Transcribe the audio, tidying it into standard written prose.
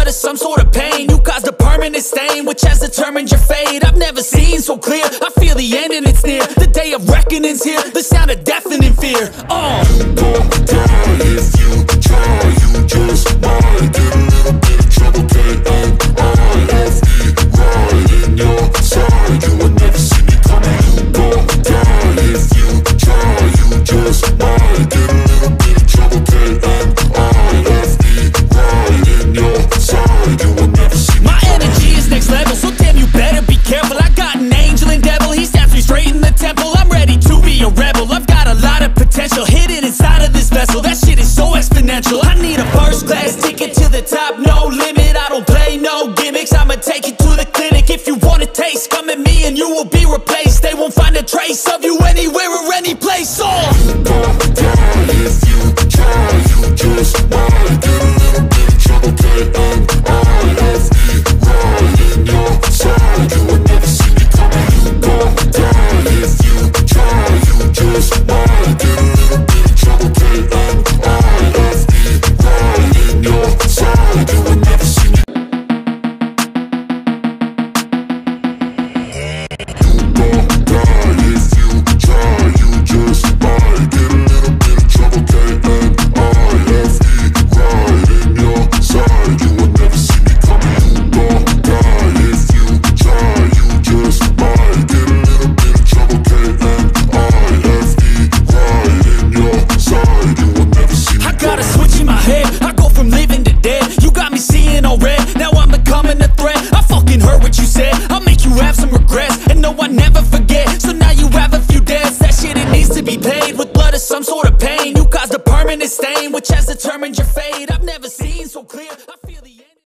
blood of some sort of pain. You caused a permanent stain, which has determined your fate. I've never seen so clear, I feel the end and it's near. The day of reckoning's here, the sound of deafening fear. You gon' die if you try, you just might get a little bit of trouble, K-N-I-F-E, right in your side. You will never see me coming. You gon' die if you try, you just might get a little bit of trouble, K-N-I-F-E, right in your side. You will never see me My coming. energy is next level, so damn you better be careful. I got an angel and devil, he snaps me straight in the temple. I'm ready to be a rebel, I've got a lot of potential hidden inside of this vessel. That shit is so exponential. I need a first class ticket to the top, no limit. I don't play no gimmicks, I'ma take you to the clinic. If you want a taste, come at me and you will be replaced. They won't find a trace of you anywhere or any place. You gon' die if you try, you just might get a little bit of trouble, K-N-I-F-E, right in your side. You will never see me coming. You gon' die if you try, you just might get a little bit of trouble, K-N-I-F-E, right in your side. You will never see me. You gon' die if you try, you just might get a little bit of trouble, K-N-I-F-E, right in your side. You will never see me coming. You gon' die if you try, you just might get a little bit of trouble, K-N-I-F-E, right in your side. You will never see me I got a switch in my head, I go from living to dead. You got me seeing all red, now I'm becoming a threat. I fucking heard what you said, I'll make you have some regrets. And no, I never forget, so now you have a few debts. That shit, it needs to be paid with blood of some sort of pain. You caused a permanent stain, which has determined your fate.